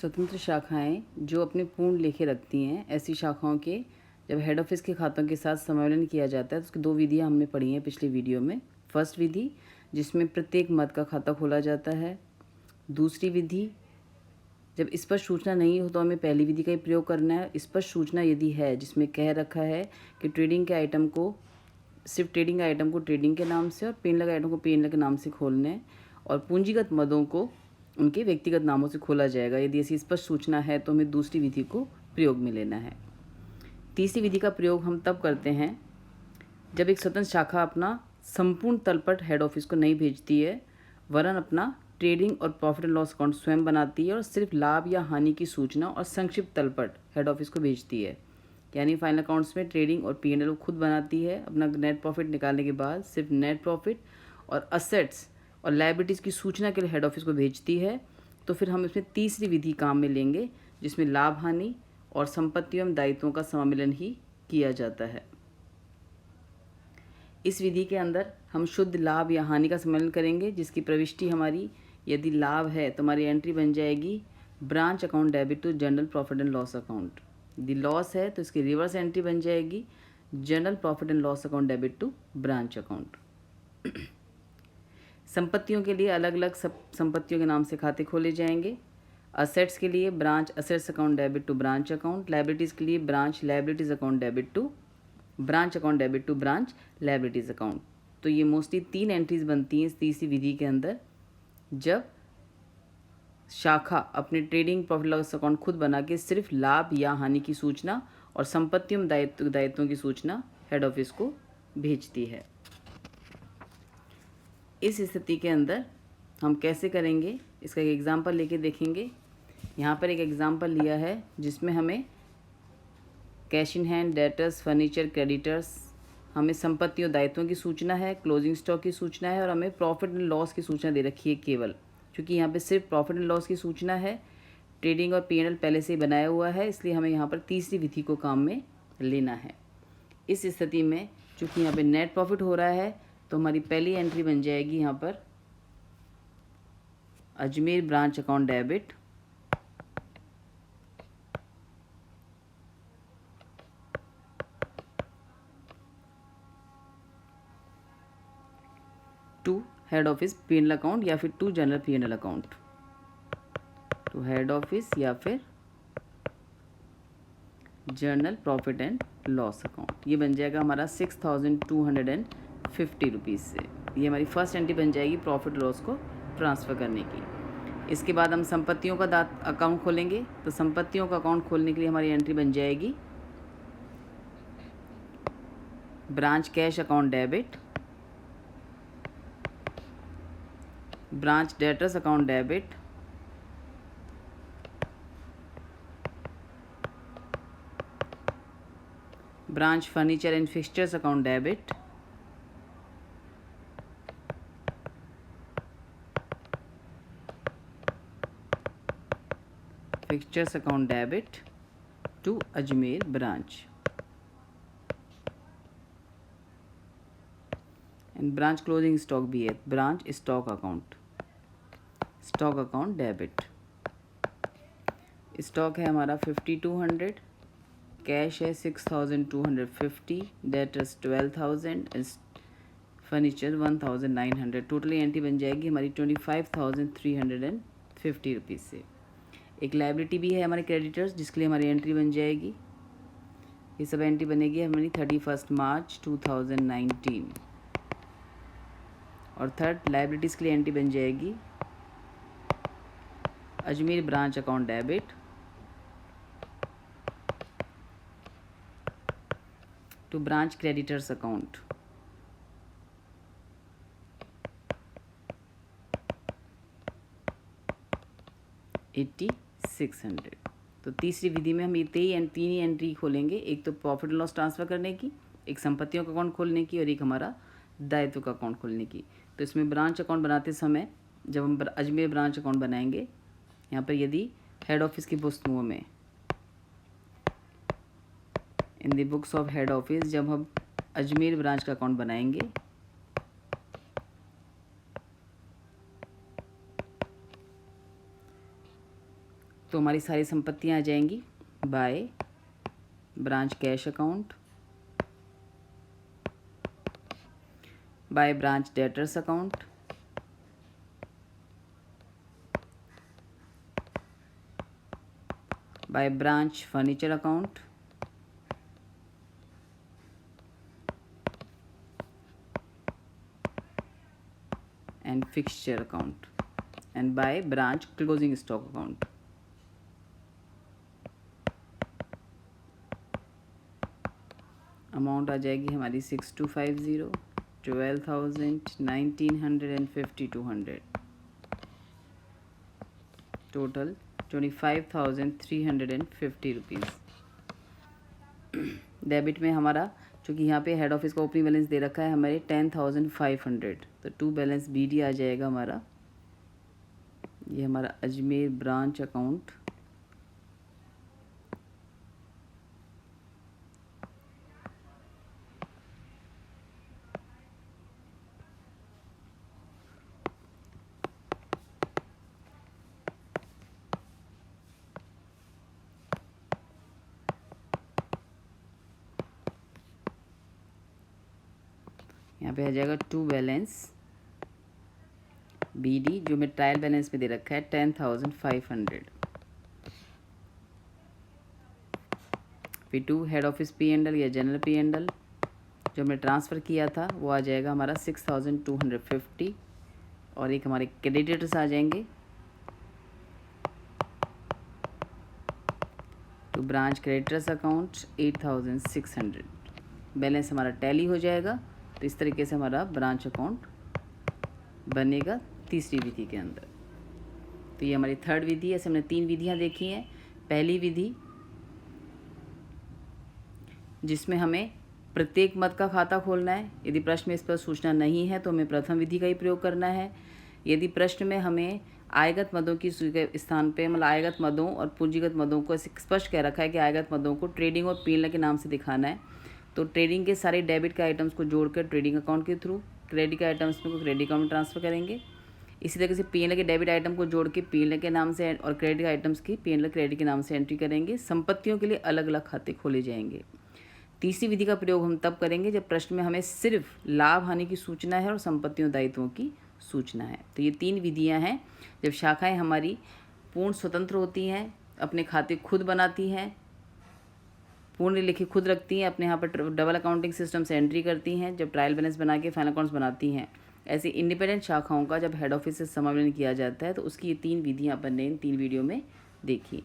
स्वतंत्र शाखाएं जो अपने पूर्ण लेखे रखती हैं, ऐसी शाखाओं के जब हेड ऑफिस के खातों के साथ समायोजन किया जाता है तो उसकी दो विधियां हमने पढ़ी हैं पिछली वीडियो में। फर्स्ट विधि जिसमें प्रत्येक मद का खाता खोला जाता है। दूसरी विधि जब स्पष्ट सूचना नहीं हो तो हमें पहली विधि का ही प्रयोग करना है। स्पष्ट सूचना यदि है जिसमें कह रखा है कि ट्रेडिंग के आइटम को सिर्फ ट्रेडिंग आइटम को ट्रेडिंग के नाम से और पेन लगा आइटम को पेन के नाम से खोलना है और पूंजीगत मदों को उनके व्यक्तिगत नामों से खोला जाएगा। यदि ऐसी स्पष्ट सूचना है तो हमें दूसरी विधि को प्रयोग में लेना है। तीसरी विधि का प्रयोग हम तब करते हैं जब एक स्वतंत्र शाखा अपना संपूर्ण तलपट हेड ऑफिस को नहीं भेजती है, वरन अपना ट्रेडिंग और प्रॉफिट एंड लॉस अकाउंट स्वयं बनाती है और सिर्फ लाभ या हानि की सूचना और संक्षिप्त तलपट हेड ऑफिस को भेजती है। यानी फाइनल अकाउंट्स में ट्रेडिंग और P&L खुद बनाती है। अपना नेट प्रॉफिट निकालने के बाद सिर्फ नेट प्रॉफिट और असेट्स और लायबिलिटीज़ की सूचना के लिए हेड ऑफिस को भेजती है। तो फिर हम इसमें तीसरी विधि काम में लेंगे जिसमें लाभ हानि और संपत्तियों एवं दायित्वों का सम्मिलन ही किया जाता है। इस विधि के अंदर हम शुद्ध लाभ या हानि का सम्मिलन करेंगे, जिसकी प्रविष्टि हमारी यदि लाभ है तो हमारी एंट्री बन जाएगी branch account debit to general profit and loss account. यदि लॉस है तो इसकी रिवर्स एंट्री बन जाएगी general profit and loss account debit to branch account. संपत्तियों के लिए अलग अलग संपत्तियों के नाम से खाते खोले जाएंगे। असेट्स के लिए branch assets account debit to branch account. Liabilities के लिए branch liabilities account debit to branch account debit to branch liabilities account. तो ये मोस्टली 3 एंट्रीज बनती हैं इस तीसरी विधि के अंदर, जब शाखा अपने ट्रेडिंग प्रॉफिट लॉस अकाउंट खुद बना के सिर्फ लाभ या हानि की सूचना और संपत्तियों दायित्वों की सूचना हेड ऑफिस को भेजती है। इस स्थिति के अंदर हम कैसे करेंगे इसका एक एग्जांपल लेके देखेंगे। यहाँ पर एक एग्जांपल लिया है जिसमें हमें cash in hand, debtors, furniture, creditors, हमें संपत्तियों दायित्वों की सूचना है, क्लोजिंग स्टॉक की सूचना है और हमें प्रॉफिट एंड लॉस की सूचना दे रखी है केवल। क्योंकि यहाँ पे सिर्फ प्रॉफिट एंड लॉस की सूचना है, ट्रेडिंग और P&L पहले से ही बनाया हुआ है, इसलिए हमें यहाँ पर तीसरी विधि को काम में लेना है। इस स्थिति में चूँकि यहाँ पे नेट प्रॉफिट हो रहा है तो हमारी पहली एंट्री बन जाएगी यहाँ पर Ajmer branch account debit to head office P&L account या फिर to general P&L account, to head office या फिर journal profit and loss account. ये बन जाएगा हमारा 6250 रुपीज़ से। ये हमारी फर्स्ट एंट्री बन जाएगी प्रॉफिट लॉस को ट्रांसफ़र करने की। इसके बाद हम संपत्तियों का अकाउंट खोलेंगे। तो संपत्तियों का अकाउंट खोलने के लिए हमारी एंट्री बन जाएगी branch cash account debit, branch debtors account debit, branch furniture and fixtures account debit, fixtures account debit to Ajmer branch and branch closing stock भी है, branch stock account debit. Stock है हमारा 5200, कैश है 6250, debtors 12000 and furniture 1900। Totally entry बन जाएगी हमारी 25350 rupees से। एक लायबिलिटी भी है हमारे क्रेडिटर्स जिसके लिए हमारी एंट्री बन जाएगी, ये सब एंट्री बनेगी हमारी 31 मार्च 2019। और थर्ड लायबिलिटीज़ के लिए एंट्री बन जाएगी Ajmer branch account debit to branch creditors account, $8600। तो तीसरी विधि में हम ये तीन ही एंट्री खोलेंगे, एक तो प्रॉफिट एंड लॉस ट्रांसफ़र करने की, एक संपत्तियों का अकाउंट खोलने की और एक हमारा दायित्व का अकाउंट खोलने की। तो इसमें ब्रांच अकाउंट बनाते समय जब हम अजमेर ब्रांच अकाउंट बनाएंगे, यहाँ पर यदि हेड ऑफिस की पुस्तकों में in the books of head office जब हम अजमेर ब्रांच का अकाउंट बनाएंगे तो हमारी सारी संपत्तियाँ आ जाएंगी by branch cash account, by branch debtors account, by branch furniture account, and fixture account, and by branch closing stock account. Amount आ जाएगी हमारी 6250, 12,000, 1900 and 5200, टोटल 25,350 रुपीज़। डेबिट में हमारा चूँकि यहाँ पे हेड ऑफिस का ओपनिंग बैलेंस दे रखा है हमारे 10,500, तो टू बैलेंस BD आ जाएगा हमारा, ये हमारा अजमेर ब्रांच अकाउंट, यहाँ पे आ जाएगा टू बैलेंस BD जो मैं ट्रायल बैलेंस में दे रखा है 10,500। फिर टू हेड ऑफिस P&L या जनरल P&L जो हमने ट्रांसफ़र किया था वो आ जाएगा हमारा 6,250, और एक हमारे क्रेडिटर्स आ जाएंगे to branch creditors account 8,600। Balance हमारा टैली हो जाएगा। तो इस तरीके से हमारा ब्रांच अकाउंट बनेगा तीसरी विधि के अंदर। तो ये हमारी थर्ड विधि है। ऐसे हमने 3 विधियाँ देखी हैं। पहली विधि जिसमें हमें प्रत्येक मद का खाता खोलना है, यदि प्रश्न में इस पर सूचना नहीं है तो हमें प्रथम विधि का ही प्रयोग करना है। यदि प्रश्न में हमें आयगत मदों की स्थान पे मतलब आयगत मदों और पूंजीगत मदों को स्पष्ट कह रखा है कि आयगत मदों को ट्रेडिंग और P&L के नाम से दिखाना है, तो ट्रेडिंग के सारे डेबिट के आइटम्स को जोड़कर ट्रेडिंग अकाउंट के थ्रू, क्रेडिट के आइटम्स को क्रेडिट अकाउंट में ट्रांसफ़र करेंगे। इसी तरीके से P&L के डेबिट आइटम को जोड़ के P&L के नाम से और क्रेडिट आइटम्स की P&L क्रेडिट के नाम से एंट्री करेंगे। संपत्तियों के लिए अलग अलग खाते खोले जाएंगे। तीसरी विधि का प्रयोग हम तब करेंगे जब प्रश्न में हमें सिर्फ लाभ हानि की सूचना है और संपत्तियों दायित्वों की सूचना है। तो ये 3 विधियां हैं जब शाखाएं हमारी पूर्ण स्वतंत्र होती हैं, अपने खाते खुद बनाती हैं, पूर्ण लिखी खुद रखती हैं, अपने यहाँ पर डबल अकाउंटिंग सिस्टम से एंट्री करती हैं, जब ट्रायल बैलेंस बना के फाइनल अकाउंट्स बनाती हैं। ऐसी इंडिपेंडेंट शाखाओं का जब हेड ऑफिस से समावेशन किया जाता है तो उसकी ये 3 विधियाँ अपन ने इन 3 वीडियो में देखी।